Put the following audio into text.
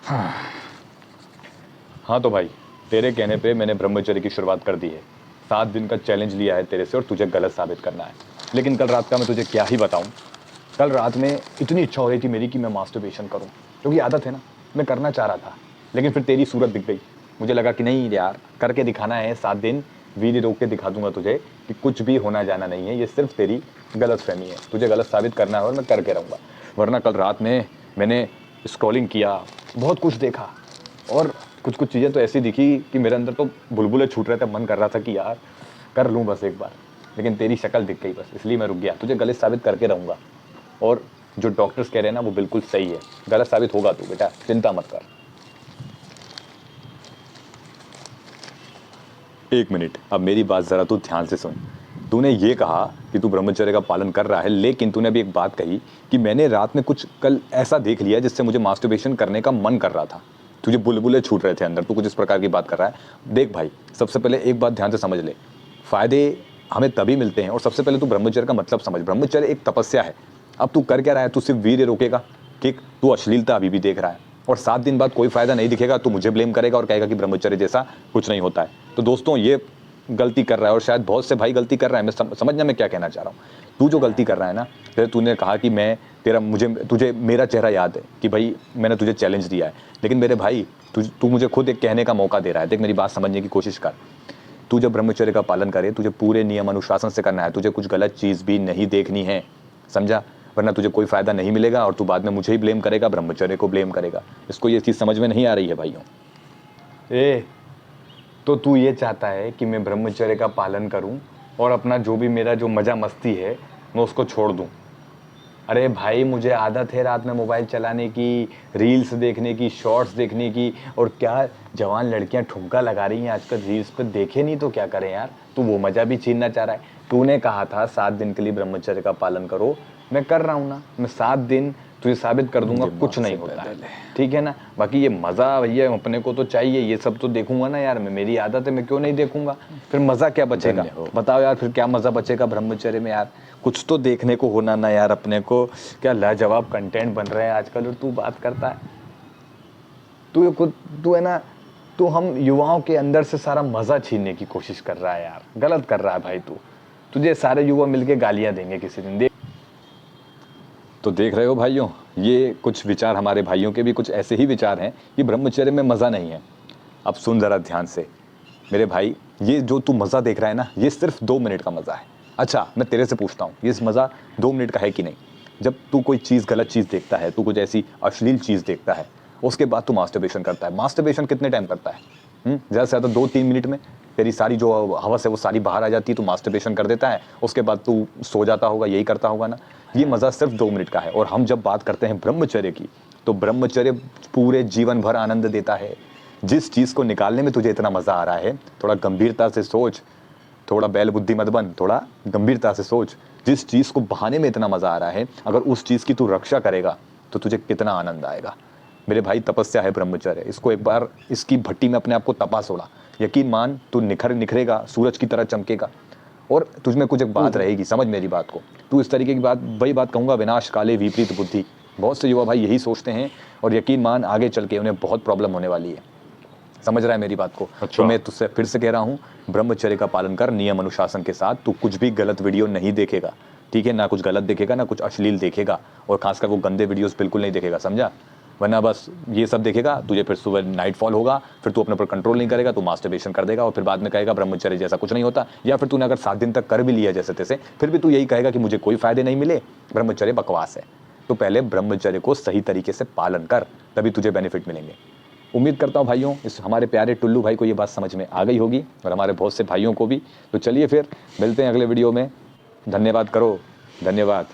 हाँ तो भाई, तेरे कहने पे मैंने ब्रह्मचर्य की शुरुआत कर दी है। 7 दिन का चैलेंज लिया है तेरे से और तुझे गलत साबित करना है। लेकिन कल रात का मैं तुझे क्या ही बताऊं। कल रात में इतनी इच्छा हो रही थी मेरी कि मैं मास्टरबेशन करूं, क्योंकि आदत है ना, मैं करना चाह रहा था। लेकिन फिर तेरी सूरत दिख गई। मुझे लगा कि नहीं यार, करके दिखाना है। 7 दिन वीडियो रोक के दिखा दूंगा तुझे कि कुछ भी होना जाना नहीं है, ये सिर्फ तेरी गलत फहमी है। तुझे गलत साबित करना है और मैं करके रहूंगा। वरना कल रात में मैंने स्क्रॉलिंग किया, बहुत कुछ देखा, और कुछ कुछ चीज़ें तो ऐसी दिखी कि मेरे अंदर तो बुलबुले छूट रहे थे। मन कर रहा था कि यार कर लूँ बस एक बार। लेकिन तेरी शक्ल दिख गई बस, इसलिए मैं रुक गया। तुझे गलत साबित करके रहूँगा। और जो डॉक्टर्स कह रहे हैं ना, वो बिल्कुल सही है। गलत साबित होगा तू बेटा, चिंता मत कर। एक मिनट, अब मेरी बात ज़रा तू ध्यान से सुन। तूने ये कहा कि तू ब्रह्मचर्य का पालन कर रहा है, लेकिन तूने अभी एक बात कही कि मैंने रात में कुछ कल ऐसा देख लिया जिससे मुझे मास्टरबेशन करने का मन कर रहा था। तुझे बुलबुले छूट रहे थे अंदर। तू कुछ इस प्रकार की बात कर रहा है। देख भाई, सबसे पहले एक बात ध्यान से समझ ले। फ़ायदे हमें तभी मिलते हैं, और सबसे पहले तू ब्रह्मचर्य का मतलब समझ। ब्रह्मचर्य एक तपस्या है। अब तू कर क्या रहा है? तू सिर्फ वीर्य रोकेगा, ठीक? तू अश्लीलता अभी भी देख रहा है, और 7 दिन बाद कोई फायदा नहीं दिखेगा तो मुझे ब्लेम करेगा और कहेगा कि ब्रह्मचर्य जैसा कुछ नहीं होता है। तो दोस्तों, ये गलती कर रहा है, और शायद बहुत से भाई गलती कर रहा है। मैं समझना मैं क्या कहना चाह रहा हूँ। तू जो गलती कर रहा है ना, फिर तूने कहा कि मैं तेरा मुझे तुझे मेरा चेहरा याद है कि भाई मैंने तुझे चैलेंज दिया है। लेकिन मेरे भाई, तू मुझे खुद एक कहने का मौका दे रहा है। देख, मेरी बात समझने की कोशिश कर। तू जब ब्रह्मचर्य का पालन करे, तुझे पूरे नियम अनुशासन से करना है। तुझे कुछ गलत चीज़ भी नहीं देखनी है, समझा? वरना तुझे कोई फायदा नहीं मिलेगा और तू बाद में मुझे ही ब्लेम करेगा, ब्रह्मचर्य को ब्लेम करेगा। इसको ये चीज़ समझ में नहीं आ रही है भाइयों। ए, तो तू ये चाहता है कि मैं ब्रह्मचर्य का पालन करूं और अपना जो भी मेरा जो मज़ा मस्ती है मैं उसको छोड़ दूं? अरे भाई, मुझे आदत है रात में मोबाइल चलाने की, रील्स देखने की, शॉर्ट्स देखने की। और क्या जवान लड़कियां ठुमका लगा रही हैं आजकल रील्स पे, देखे नहीं तो क्या करें यार। तू वो मज़ा भी छीनना चाह रहा है। तूने कहा था 7 दिन के लिए ब्रह्मचर्य का पालन करो, मैं कर रहा हूँ ना। मैं 7 दिन तुझे साबित कर दूंगा कुछ नहीं होता है, ठीक है ना? बाकी ये मज़ा भैया अपने को तो चाहिए, ये सब तो देखूंगा ना यार मैं। मेरी आदत है, मैं क्यों नहीं देखूंगा? फिर मज़ा क्या बचेगा? बताओ यार, फिर क्या मज़ा बचेगा ब्रह्मचर्य में यार? कुछ तो देखने को होना ना यार अपने को। क्या लाजवाब कंटेंट बन रहे हैं आजकल और तू बात करता है। तू खुद, तू है ना, तू हम युवाओं के अंदर से सारा मज़ा छीनने की कोशिश कर रहा है यार। गलत कर रहा है भाई तू। तुझे सारे युवा मिलके गालियां देंगे किसी दिन, देख। तो देख रहे हो भाइयों, ये कुछ विचार हमारे भाइयों के भी कुछ ऐसे ही विचार हैं कि ब्रह्मचर्य में मज़ा नहीं है। अब सुन ज़रा ध्यान से मेरे भाई, ये जो तू मज़ा देख रहा है ना, ये सिर्फ 2 मिनट का मज़ा है। अच्छा, मैं तेरे से पूछता हूँ, ये मज़ा 2 मिनट का है कि नहीं? जब तू कोई चीज़, गलत चीज़ देखता है, तू कुछ ऐसी अश्लील चीज़ देखता है, उसके बाद तू मास्टरबेशन करता है। मास्टरबेशन कितने टाइम करता है? ज़्यादा से ज़्यादा 2-3 मिनट में तेरी सारी जो हवस है वो सारी बाहर आ जाती है। तू मास्टरबेशन कर देता है, उसके बाद तू सो जाता होगा, यही करता होगा ना। ये मज़ा सिर्फ 2 मिनट का है। और हम जब बात करते हैं ब्रह्मचर्य की, तो ब्रह्मचर्य पूरे जीवन भर आनंद देता है। जिस चीज़ को निकालने में तुझे इतना मज़ा आ रहा है, थोड़ा गंभीरता से सोच। थोड़ा बैल बुद्धि मत बन, थोड़ा गंभीरता से सोच। जिस चीज़ को बहाने में इतना मज़ा आ रहा है, अगर उस चीज़ की तू रक्षा करेगा तो तुझे कितना आनंद आएगा। मेरे भाई, तपस्या है ब्रह्मचर्य। इसको एक बार इसकी भट्टी में अपने आप को तपा सोड़ा। यकीन मान, तू निखरेगा, सूरज की तरह चमकेगा। और तुझ में कुछ एक बात रहेगी, समझ मेरी बात को। तू इस तरीके की बात, वही बात कहूँगा, विनाश काले विपरीत बुद्धि। बहुत से युवा भाई यही सोचते हैं, और यकीन मान आगे चल के उन्हें बहुत प्रॉब्लम होने वाली है। समझ रहा है मेरी बात को? तो मैं तुझसे फिर से कह रहा हूँ, ब्रह्मचर्य का पालन कर नियम अनुशासन के साथ। तू कुछ भी गलत वीडियो नहीं देखेगा, ठीक है? ना कुछ गलत देखेगा, ना कुछ अश्लील देखेगा, और खासकर वो गंदे वीडियोस बिल्कुल नहीं देखेगा, समझा? वरना बस ये सब देखेगा, तुझे फिर सुबह नाइट फॉल होगा, फिर तू अपने ऊपर कंट्रोल नहीं करेगा, तू मास्टरबेशन कर देगा, और फिर बाद में कहेगा ब्रह्मचर्य जैसा कुछ नहीं होता। या फिर तूने अगर 7 दिन तक कर भी लिया जैसे तैसे, फिर भी तू यही कहेगा कि मुझे कोई फायदे नहीं मिले, ब्रह्मचर्य बकवास है। तो पहले ब्रह्मचर्य को सही तरीके से पालन कर, तभी तुझे बेनिफिट मिलेंगे। उम्मीद करता हूँ भाइयों, इस हमारे प्यारे टुल्लू भाई को ये बात समझ में आ गई होगी, और हमारे बहुत से भाइयों को भी। तो चलिए फिर मिलते हैं अगले वीडियो में। धन्यवाद करो, धन्यवाद।